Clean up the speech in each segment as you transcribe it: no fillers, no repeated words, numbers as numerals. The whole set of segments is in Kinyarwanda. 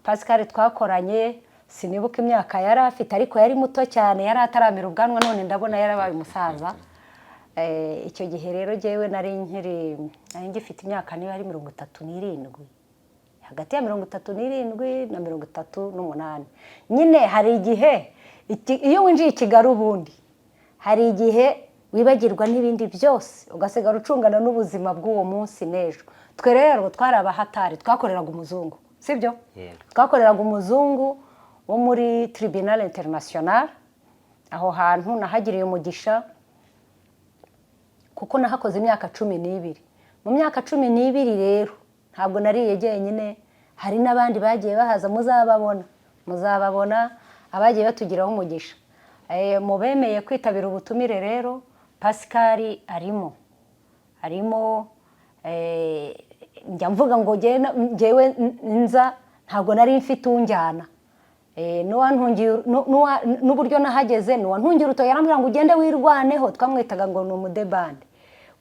Pascal twakoranye sinibuka imyaka yari afite ariko yari muto cyane, yari ataramira ubwanwa, none ndabona yarabaye umusaza. Icyo gihe rero jewe nari ngifite imyaka niba ari 37, hagati ya 37 na 38. Nyine hari igihe iyo winjiye Kigali ubundi hari igihe wibagirwa n'ibindi byose ugasigara ucungana n'ubuzima bw'uwo munsi n'ejo. Twe rero twari abahatari, twakoreraga umuzungu, sibyo? Twakoreraga umuzungu wo muri Tribunal International. Aho hantu nahagiriye umugisha kuko nahakoze imyaka 12. Mu myaka 12 rero ntabwo nariye jyenyine, hari n'abandi bagiye bahaza, muzababona abagiye batugiraho umugisha. Mu bemeye kwitabira ubutumire rero Pascal arimo njya mvuga ngo jyewe nza ntabwo nari mfite unjyana. N'uburyo nahageze n'uwantungira urutoki yarambwira ngo ugende wirwaneho, twamwitaga ngo ni umudebande,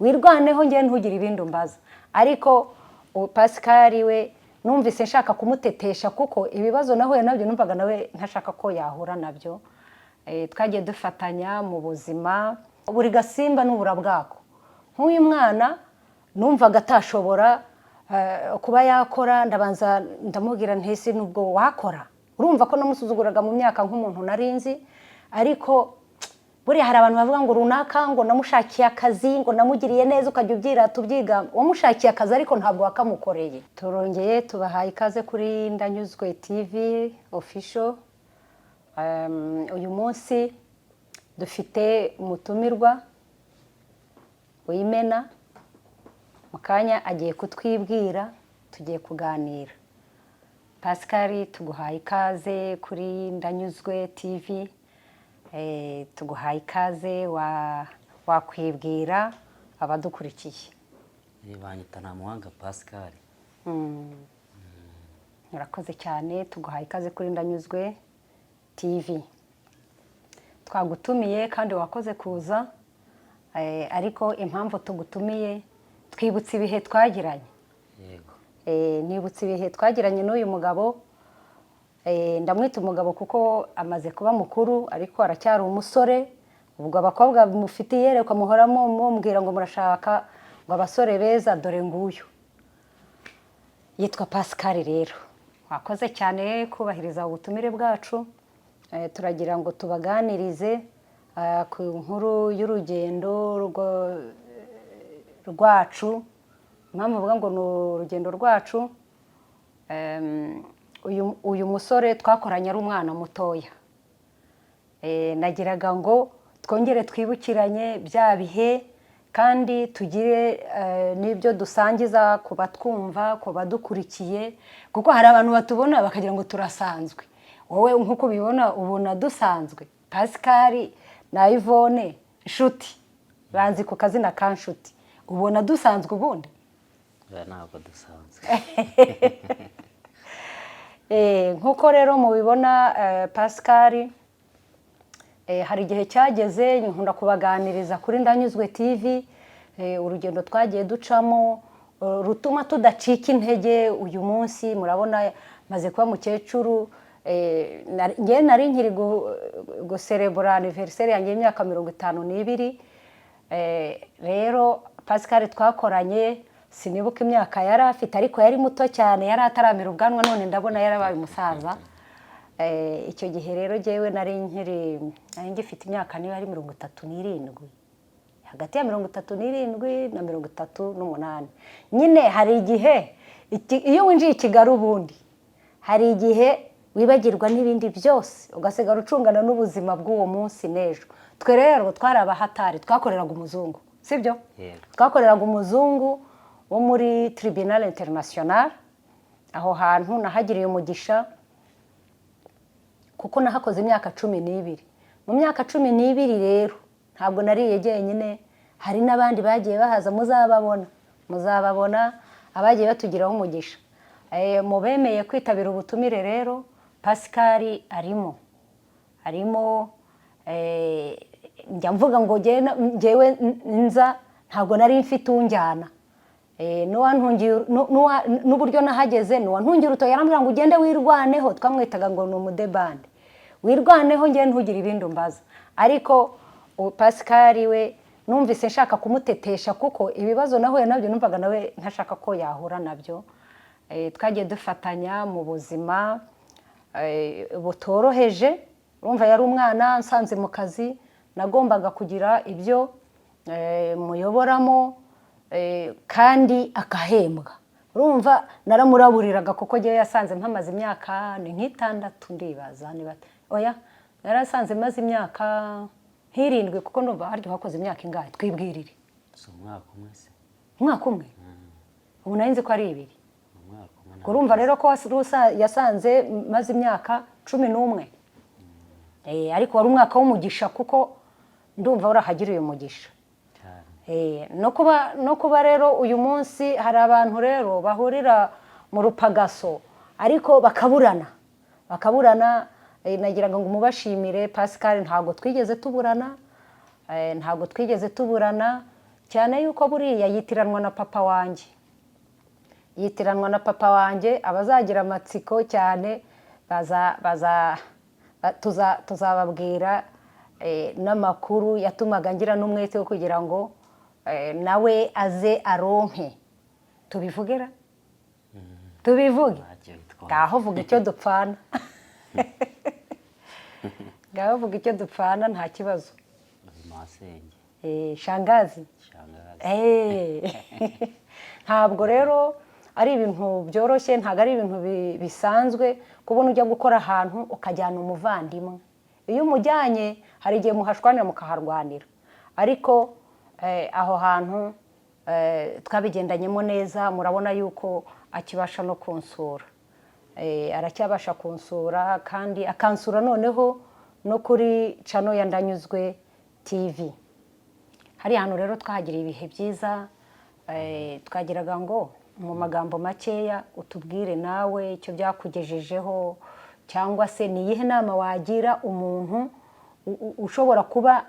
wirwaneho njye ntugire ibindi umbaza. Ariko Pascal we numvise nshaka kumutetesha kuko ibibazo nahuye nabyo numvaga nawe ntashaka ko yahura nabyo. Twagiye dufatanya mu buzima, buri gasimba n'ubura bwako. Nk'uyu mwana numvaga atashobora kuba yakora, ndabanza ndamubwira ntese nubwo wakora. Urumva ko namusuzuguraga mu myaka nk'umuntu narinzi, ariko buriya hari abantu bavuga ngo runaka ngo namushakiye akazi, ngo namugiriye neza, ukajya ubyira tubyiga wamushakiye akazi ariko ntabwo wakamukoreye. Turongeye tubahaye ikaze kuri Ndanyuzwe TV official. Uyu munsi dufite umutumirwa w'Imena, mukanya agiye kutwibwira, tugiye kuganira. Pascal tuguhaye ikaze kuri Ndanyuzwe TV. Tuguhaye ikaze, wakwibwira abadukurikiye. Banyita Ntamuhanga Pascal. Murakoze cyane, tuguhaye ikaze kuri Ndanyuzwe TV. Twagutumiye kandi wakoze kuza, ariko impamvu tugutumiye twibutse ibihe twagiranye. Yego. Nibutse ibihe twagiranye n'uyu mugabo. Ndamwita umugabo kuko amaze kuba mukuru ariko aracyari umusore. Ubwo abakobwa mufitiye yerekwa muhoramo mumbwira ngo murashaka ngo abasore beza, dore nguyu yitwa Pascal. Rero wakoze cyane kubahiriza ubutumire bwacu. Turagira ngo tubaganirize ku nkuru y'urugendo rwacu. Impamvu mvuga ngo ni urugendo rwacu, uyu musore twakoranye ari umwana mutoya. Nagiraga ngo twongere twibukiranye bya bihe kandi tugire n'ibyo dusangiza ku batwumva, ku badukurikiye, kuko hari abantu batubona bakagira ngo turasanzwe. Wowe nk'uko ubibona ubona dusanzwe. Pascal na Yvonne Nshuti banzi ku kazina ka Nshuti, ubona dusanzwe ubundi? Ntabwo dusanzwe. Nk'uko rero mubibona Pascal, hari igihe cyageze nkunda kubaganiriza kuri Ndanyuzwe TV, urugendo twagiye ducamo rutuma tudacika intege. Uyu munsi murabona maze kuba mukecuru, nge nari nkiri guserebura anniversaire yanjye y'imyaka 52. Rero Pascal twakoranye sinibuka imyaka yari afite ariko yari muto cyane, yari ataramira ubwanwa, none ndabona yarabaye umusaza. Icyo gihe rero jewe nari ngifite imyaka niba ari 37, hagati ya 37 na 38. Nyine hari igihe iyo winjiye Kigali ubundi hari igihe wibagirwa n'ibindi byose ugasigara ucungana n'ubuzima bw'uwo munsi n'ejo. Twe rero twari abahatari, twakoreraga umuzungu, sibyo? Twakoreraga umuzungu wo muri Tribunal International. Aho hantu nahagiriye umugisha kuko nahakoze imyaka 12. Mu myaka 12 rero ntabwo nariye jyenyine, hari n'abandi bagiye bahaza, muzababona abagiye batugiraho umugisha. Mu bemeye kwitabira ubutumire rero Pascal arimo njya mvuga ngo jyewe nza ntabwo nari mfite unjyana. n'uburyo nahageze n'uwantungiye urutoki yarambwira ngo ugende wirwaneho, twamwitaga ngo ni umudebande, wirwaneho ngende ntugire ibindi umbaza. Ariko Pascal we numvise nshaka kumutetesha kuko ibibazo nahuye nabyo numvaga nawe ntashaka ko yahura nabyo. Twagiye dufatanya mu buzima butoroheje, urumva yari umwana nsanze mu kazi, nagombaga kugira ibyo muyoboramo kandi akahembwa. Urumva naramuraburiraga kuko ngewe yasanze mpamaze imyaka ni nk'itandatu ndibaza niba oya narasanze maze imyaka nk'irindwi kuko ndumva haryo hakoze imyaka ingahe twibwirire. Umwaka umwe se? Umwaka umwe? Ubu nari nzi ko ari 2. Urumva rero ko yasanze maze imyaka 11. Ariko wari umwaka w'umugisha kuko ndumva urahagiriye umugisha. No kuba rero uyu munsi hari abantu rero bahurira mu rupagaso ariko bakaburana. Nagiraga ngo umubashimire Pascal, ntabwo twigeze tuburana cyane yuko buriya yitiranwa na papa wanjye. Abazagira amatsiko cyane tuzababwira n'amakuru yatumaga ngira n'umwete wo kugira ngo nawe aze aronke. Tubivuge ngaho vuga icyo dupfana. Ngaho vuga icyo dupfana nta kibazo. Shangazi. Ntabwo rero ari ibintu byoroshye, ntabwo ari ibintu bisanzwe kubona ujya gukora ahantu ukajyana umuvandimwe. Iyo umujyanye hari igihe muhashwanira mukaharwanira, ariko aho hantu twabigendanyemo neza. Murabona yuko akibasha no kunsura, aracyabasha kunsura kandi akansura noneho no kuri channel ya Ndanyuzwe TV. Hari hantu rero twahagiriye ibihe byiza. Twagiraga ngo mu magambo makeya utubwire nawe icyo byakugejejeho, cyangwa se ni iyihe nama wagira umuntu ushobora kuba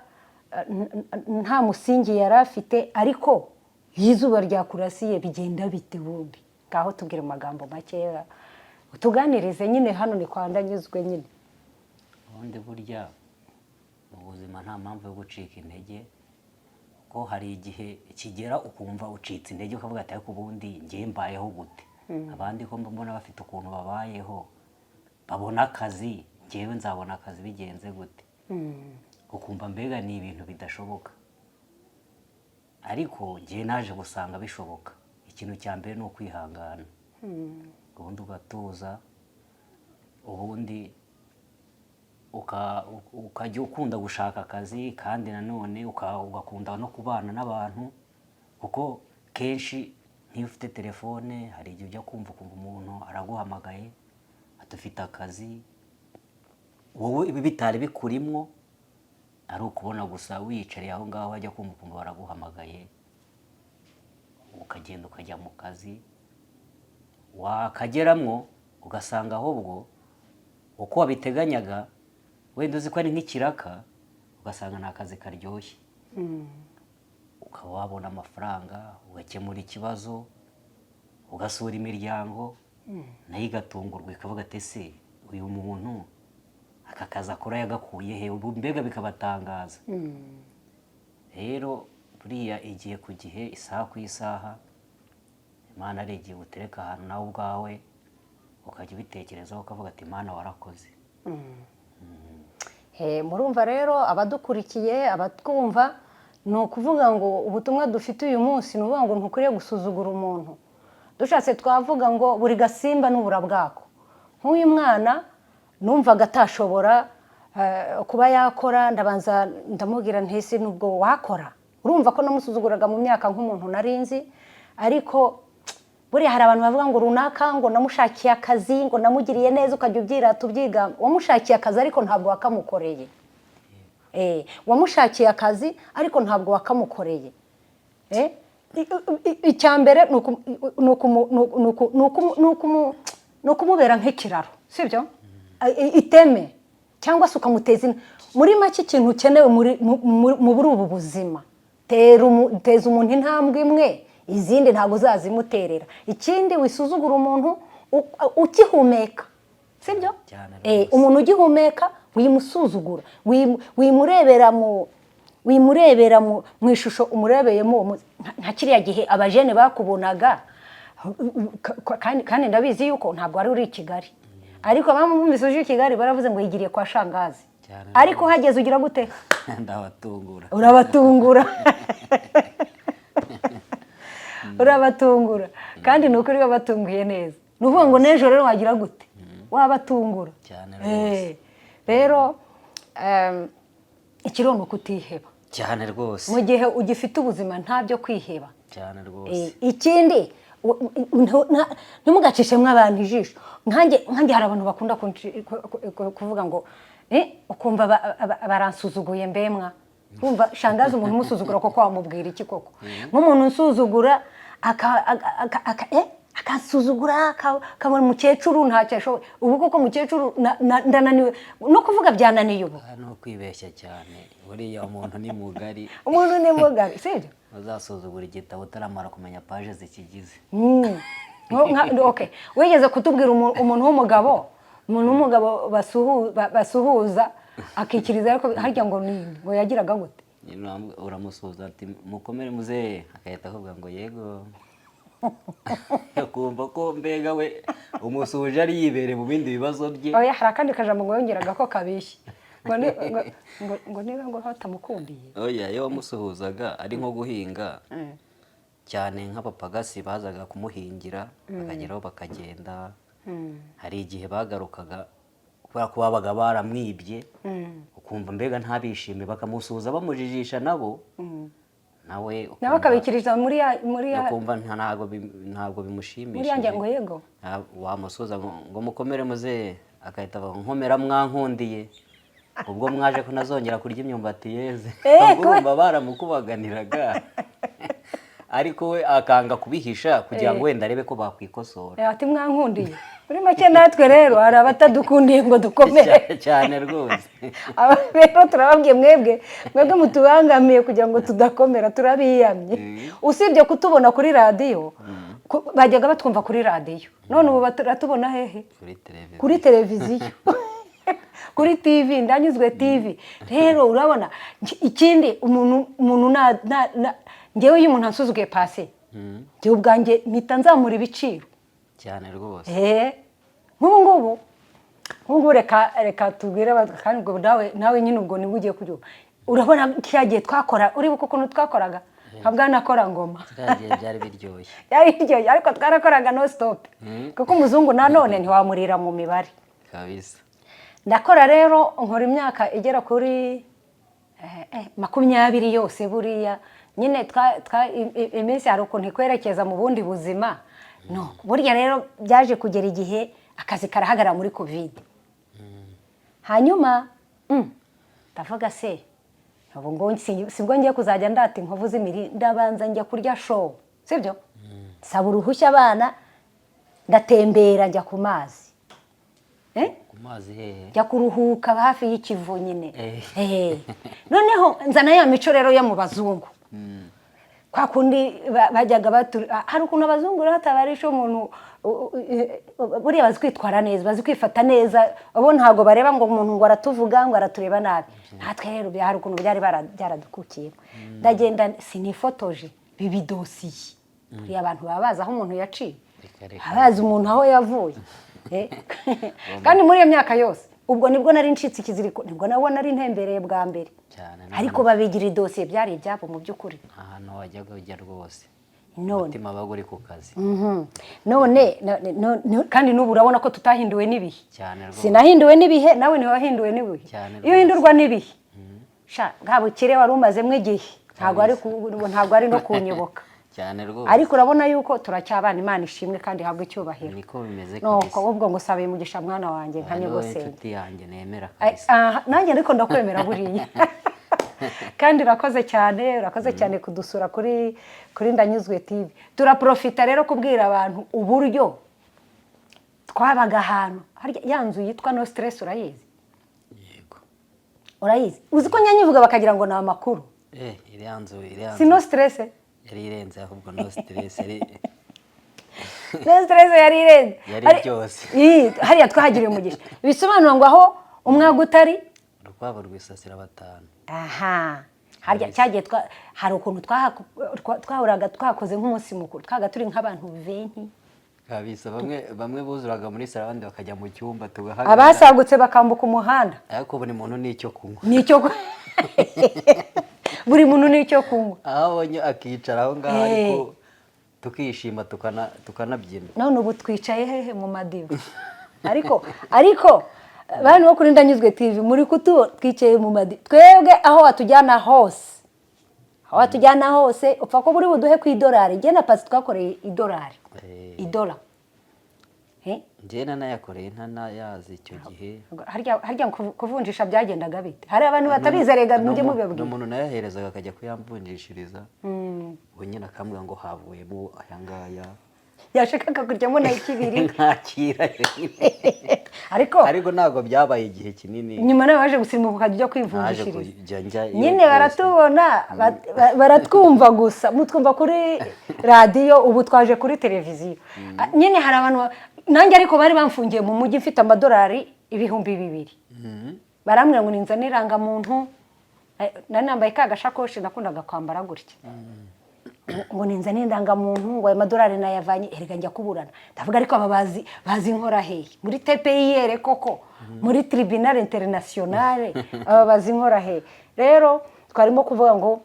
nta musingi yari afite ariko izuba ryakurasiye bigenda bite bundi. Ngaho tubwire mu magambo makeya utuganirize nyine. Hano ni kwa Ndanyuzwe nyine. Ubundi burya mu buzima nta mpamvu yo gucika intege, ko hari igihe kigera ukumva ucitse intege ukavuga ati ariko ubundi ngiye mbayeho gute, abandi ko mbona bafite ukuntu babayeho babona akazi, ngewe nzabona akazi bigenze gute. Ukumva mbega ni ibintu bidashoboka, ariko ngiye naje gusanga bishoboka. Ikintu cya mbere ni ukwihangana, ubundi ugatuza, ubundi ukajya ukunda gushaka akazi, kandi nanone ugakunda no kubana n'abantu, kuko kenshi niyo ufite telefone hari igihe ujya kumva umuntu araguhamagaye atufite akazi, wowe ibi bitari bikurimwo, ari ukubona gusa wiyicariye aho ngaho wajya kumva baraguhamagaye, ukagenda ukajya mu kazi, wakageramwo ugasanga ahubwo uko wabiteganyaga wenda uzi ko ari nk'ikiraka, ugasanga ni akazi karyoshye. Ukaba wabona amafaranga, ugakemura ikibazo, ugasura imiryango, nayo igatungurwa ikavuga ati ese uyu muntu aka kazi akora yagakuye he? Mbega bikabatangaza. Rero buriya igiye ku gihe, isaha ku isaha, Imana ari igihe utereka ahantu nawe ubwawe ukajya ubitekerezaho ukavuga ati Imana warakoze. Murumva rero abadukurikiye, abatwumva, ni ukuvuga ngo ubutumwa dufite uyu munsi ni uvuga ngo ntukwiriye gusuzugura umuntu. Dushatse twavuga ngo buri gasimba n'ubura bwako. Nk'uyu mwana numvaga atashobora kuba yakora, ndabanza ndamubwira ntese nubwo wakora. Urumva ko namusuzuguraga mu myaka nk'umuntu narinzi, ariko buriya hari abantu bavuga ngo runaka ngo namushakiye akazi, ngo namugiriye neza, ukajya ubyira tubyiga. Wamushakiye akazi ariko ntabwo wakamukoreye. Wamushakiye akazi ariko ntabwo wakamukoreye. Icya mbere ni ukumubera nk'ikiraro, sibyo? Iteme cyangwa se ukamuteza muri make ikintu ukenewe muri ubu buzima. Teza umuntu intambwe imwe izindi ntabwo uzazimuterera. Ikindi wisuzugura umuntu ukihumeka, sibyo? Umuntu ugihumeka wimusuzugura, wimurebera mu ishusho umurebeyemo, nka kiriya gihe abajene bakubonaga, kandi ndabizi yuko ntabwo wari uri i Kigali, ariko bamwumvise uje i Kigali baravuze ngo yigiriye kwa shangazi, ariko hageze ugira gute? Ndabatungura. Urabatungura. Urabatungura, kandi ni ukuri wabatunguye neza. Ni ukuvuga ngo n'ejo rero wagira gute? Wabatungura. Rero ikiro ni ukutiheba cyane rwose, mu gihe ugifite ubuzima ntabyo kwiheba cyane rwose. Ikindi ntimugacishemwe abantu ijisho. Nkanjye hari abantu bakunda kuvuga ngo ukumva baransuzuguye mbemwa. Wumva shangazi umuntu umusuzugura koko wamubwira iki koko? Nk'umuntu unsuzugura akasuzugura akabona umukecuru ntacyo ashoboye. Ubu koko umukecuru ndananiwe no kuvuga, byananiye ubu. No kwibeshya cyane, buriya umuntu ni mugari. Umuntu ni mugari, sibyo? Uzasuzugura igitabo utaramara kumenya paje zikigize. Okay, wigeze kutubwira umuntu w'umugabo basuhuza akikiriza, ariko harya ngo yagiraga gute? Uramusuhuza ati mukomere muzehe, akahita akubwira ngo yego. Kumva ko mbega we umusuhuje ari yibereye mu bindi bibazo bye. Oya, hari akandi kajambo ngo yongeraga ko kabishye, ngo niba ngo hatamukundiye. Oya, iyo wamusuhuzaga ari nko guhinga cyane, nk'abapagasi bazaga kumuhingira bakageraho bakagenda, hari igihe bagarukaga kubera ko babaga baramwibye, ukumva mbega ntabishime, bakamusuhuza bamujijisha nabo, nawe akabikiriza muri ukumva ntabwo bimushimisha. muri yanjye ngo yego, wamusuhuza ngo mukomere muzehe, akahita avuga nkomera mwankundiye, ubwo mwaje ko nazongera kurya imyumbati yeze. Urumva baramukubaganiraga, ariko we akanga kubihisha kugira ngo wenda arebe ko bakwikosora. Ati mwankundiye. Muri make natwe rero hari abatadukundiye ngo dukomere cyane rwose. Rero turababwiye mwebwe mutubangamiye kugira ngo tudakomera, turabiyamye. Usibye kutubona kuri radiyo, bajyaga batwumva kuri radiyo, none ubu baratubona hehe? Kuri televiziyo. Kuri TV, Ndanyuzwe TV. Rero urabona ikindi, umuntu ngewe iyo umuntu ansuzuguye pase, ngewe ubwanjye mpita nzamura ibiciro cyane rwose. Nk'ubu reka tubwire kandi ubwo nawe nyine ubwo nibwo ugiye kubyuka. Urabona kiriya gihe twakora, uribuka ukuntu twakoraga nka Bwanakora Ngoma? Byari biryoshye. Byari biryoshye, ariko twarakoraga no stop, kuko umuzungu nanone ntiwamurira mu mibare kabisa. Ndakora rero, nkora imyaka igera kuri 20 yose. Buriya nyine iminsi hari ukuntu ikwerekeza mu bundi buzima. Burya rero byaje kugera igihe akazi karahagarara muri Covid. Hanyuma ndavuga se, sibwo ngiye kuzajya ndata inkovu z'imiri, ndabanza njya kurya show, sibyo? Saba uruhushya abana, ndatembera njya ku mazi. Jya kuruhuka hafi y'ikivu nyine. Noneho nzana ya mico rero yo mu bazungu. Kwa kundi bajyaga hari ukuntu abazungu rero batabarisha umuntu, buriya bazi kwitwara neza, bazi kwifata neza, abo ntabwo bareba ngo umuntu ngo aratuvuga ngo aratureba nabi. Natwe rero hari ukuntu byari byaradukukiye. Ndagenda sinifotoje bibidosiye. Buriya abantu baba bazi aho umuntu yaciye, bazi umuntu aho yavuye. Kandi muri iyo myaka yose ubwo nibwo nari ncitse ikiziriko, nibwo nari ntembereye bwa mbere, ariko babigira idosiye, byari ibyabo mu by'ukuri. Ahantu wajyaga ujya rwose, none umutima wabaga uri ku kazi. None kandi n'ubu urabona ko tutahinduwe n'ibihe. Sinahinduwe n'ibihe, nawe ntiwahinduwe n'ibihe. Iyo uhindurwa n'ibihe, bwa bukire wari umazemo igihe ntabwo ari no kunyoboka. Ariko urabona yuko turacyabana, Imana ishimwe kandi habwe icyubahiro. Niko bimeze kabisa. Ubwo ngo sabe umugisha mwana wanjye nka nyogosenge. Inshuti yanjye nemera kabisa. Nanjye ariko ndakwemera buriya. Kandi urakoze cyane kudusura kuri Ndanyuzwe TV. Turaprofita rero kubwira abantu uburyo twabaga ahantu. Ya nzu yitwa No Stress urayizi? Yego. Urayizi? Uzi ko nyanyivuga bakagira ngo ni amakuru. Iriya nzu. Si No Stress? yari irenze ahubwo no stress yari yari irenze yari byose. hariya twahagiriye umugisha bisobanura ngo aho umwaga utari urwabo rwisasira batanu. aha harya cyagiye hari ukuntu twahuraga twakoze nk'umunsi mukuru twaga turi nk'abantu 20 kabisa bamwe buzuraga muri sala abandi bakajya mu cyumba tugahagarara abasagutse bakambuka umuhanda ariko buri muntu n'icyo kunywa buri muntu n'icyo kunywa aho abonye akicara aho ngaho ariko tukishima tukanabyina. none ubu twicaye hehe mu madiba ariko bantu bo kuri Ndanyuzwe TV muri twicaye mu madiba twebwe aho watujyana hose upfa ko buri buduhe ku idolari njye na Pasi twakoreye idolari idola njye nanayakoreye ntanayazi icyo gihe harya kuvunjisha byagendaga bite hari abantu batabizerega mujye mubibwira n'umuntu nayaherezaga akajya kuyamvunjishiriza ubu nyine akambwira ngo havuyemo aya ngaya yashakaga kuryamo na ikibiri nkakira ariko ntabwo byabaye igihe kinini nyuma nawe waje gusimuka ukajya ujya kwivunjishiriza nyine baratubona baratwumva gusa mutwumva kuri radiyo ubu twaje kuri televiziyo nyine hari abantu nanjye ariko bari bamfungiye mu mujyi mfite amadolari 2,000 barambwira ngo ninzane irangamuntu nari nambaye ka gashakoshi nakundaga kwambara gutya ngo ninzane indangamuntu ngo ayo madolari nayavanye erega njya kuburana ndavuga ariko aba bazi nkora hehe muri TPIR koko muri Tribunal International aba bazi nkora hehe rero twarimo kuvuga ngo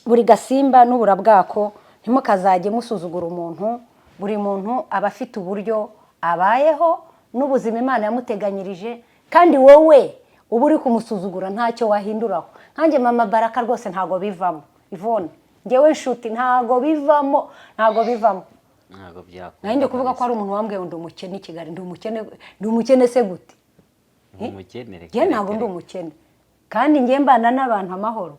buri gasimba n'ubura bwako ntimukazajye musuzugura umuntu buri muntu aba afite uburyo abayeho n'ubuzima Imana yamuteganyirije kandi wowe uba uri kumusuzugura ntacyo wahinduraho nkanjye mama Baraka rwose ntago bivamo Yvonne ngewe nshuti ntago bivamo ntabwo byakora nanjye kuvuga ko ari umuntu wambwiye ngo ndi umukene i Kigali ndi umukene se gute umukene ngewe ntabwo ndi umukene kandi ngewe mbana n'abantu amahoro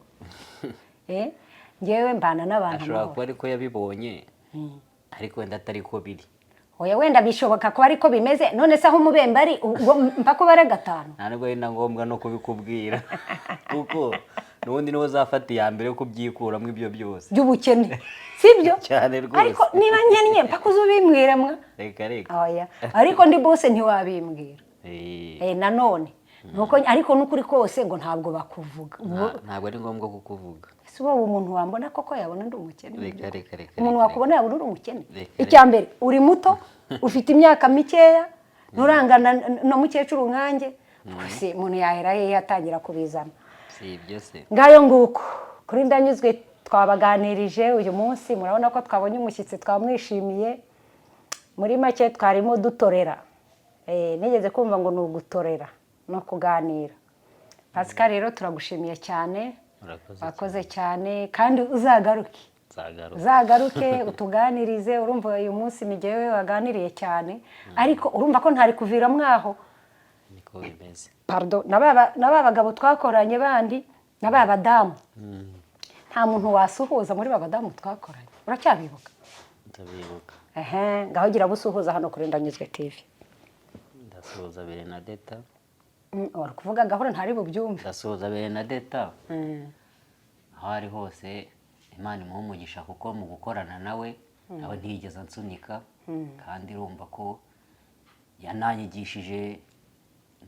ngewe mbana n'abantu ashobora amahoro kuba ariko yabibonye ariko wenda atari ko biri oya wenda bishoboka ko ariko bimeze none se aho umubembe ari mpaka ubare 5 ntabwo ari na ngombwa no kubikubwira kuko n'ubundi niwe uzafata iya mbere yo kubyikuramo ibyo byose by'ubukene sibyo cyane rwose ariko niba nkennye mpaka uzubimbwira mwa reka oya ariko ndi bose ntiwabimbwira nanone nuko ariko n'ukuri kose ngo ntabwo bakuvuga ntabwo ari ngombwa kukuvuga ese wowe umuntu wambona koko yabona ndi umukene reka umuntu wakubona yabona uri umukene icyambere uri muto ufite imyaka mikeya nturangana no mukecuru nkanjye se umuntu yahera he yatangira kubizana si ibyo se ngayo nguko kuri Ndanyuzwe twabaganirije uyu munsi murabona ko twabonye umushyitsi twamwishimiye muri make twarimo dutorera nigeze kumva ngo ni ugutorera no kuganira Pascal rero turagushimiye cyane wakoze cyane kandi uzagaruke utuganirize urumva uyu munsi ni jyewe waganiriye cyane ariko urumva ko ntari kuvira mwaho niko bimeze pardon naba bagabo twakoranye bandi naba badamu nta muntu wasuhuza muri babadamu twakoranye uracyabibuka ndabibuka ngaho gira busuhuza hano kuri Ndanyuzwe TV ndasuhuza Bernadetta wari kuvuga gahoro ntari bubyumve ndasuhuza Bernadetta aho ari hose Imana imuha umugisha kuko mu gukorana nawe ntiyigeze ansunika kandi urumva ko yananyigishije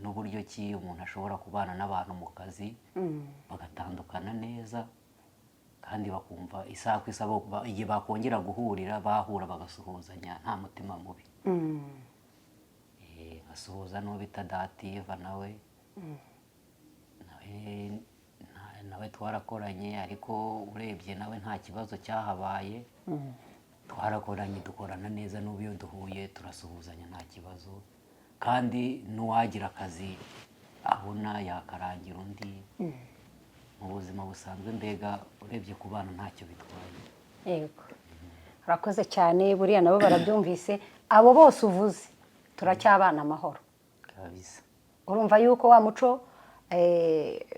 n'uburyo ki umuntu ashobora kubana n'abantu mu kazi bagatandukana neza kandi bakumva isaha ku isaha igihe bakongera guhurira bahura bagasuhuzanya nta mutima mubi basuhuza n'uwo bita Dativa nawe twarakoranye ariko urebye nawe nta kibazo cyahabaye twarakoranye dukorana neza n'ubu iyo duhuye turasuhuzanya nta kibazo kandi n'uwagira akazi abona yakarangira undi mu buzima busanzwe mbega urebye ku bana ntacyo bitwaye yego urakoze cyane buriya nabo barabyumvise abo bose uvuze turacyabana amahoro kabisa urumva yuko wa muco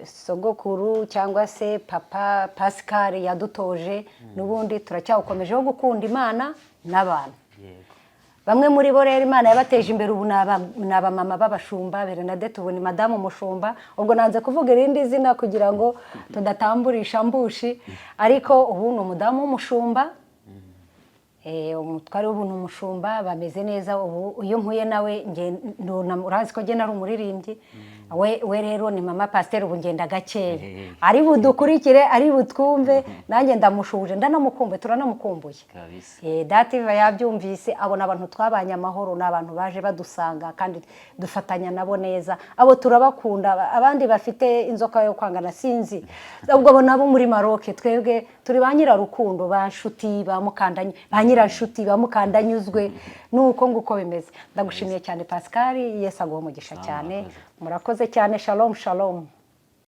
sogokuru cyangwa se papa Pascal yadutoje n'ubundi turacyawukomeje wo gukunda Imana n'abantu bamwe muri bo rero Imana yabateje imbere ubu ni abamama b'abashumba. Bernadette ubu ni madamu umushumba, ubwo nanze kuvuga irindi zina kugira ngo tudatamburisha mbushi, ariko ubu ni umudamu w'umushumba. Umutware w'ubu ni umushumba, bameze neza. Ubu iyo mpuye nawe urazi ko nari umuririmbyi, we rero ni mama pasiteri, ubu ngenda gakeya, ari budukurikire, ari butwumve, nanjye ndamushuje, ndanamukumbuye, turanamukumbuye. Dativa yabyumvise, abona abantu twabanye amahoro, ni abantu baje badusanga kandi dufatanya nabo neza. Abo turabakunda, abandi bafite inzoka yo kwangana sinzi, ubwo abo nabo muri Maroc, twebwe turi ba nyirarukundo, ba nshuti, ba mukandanye, ba nyirashuti, ba mukandanyuzwe, nuko nguko bimeze. Ndagushimiye cyane Pascal, Yesu aguhe umugisha cyane. Murakoze cyane. Shalom shalom.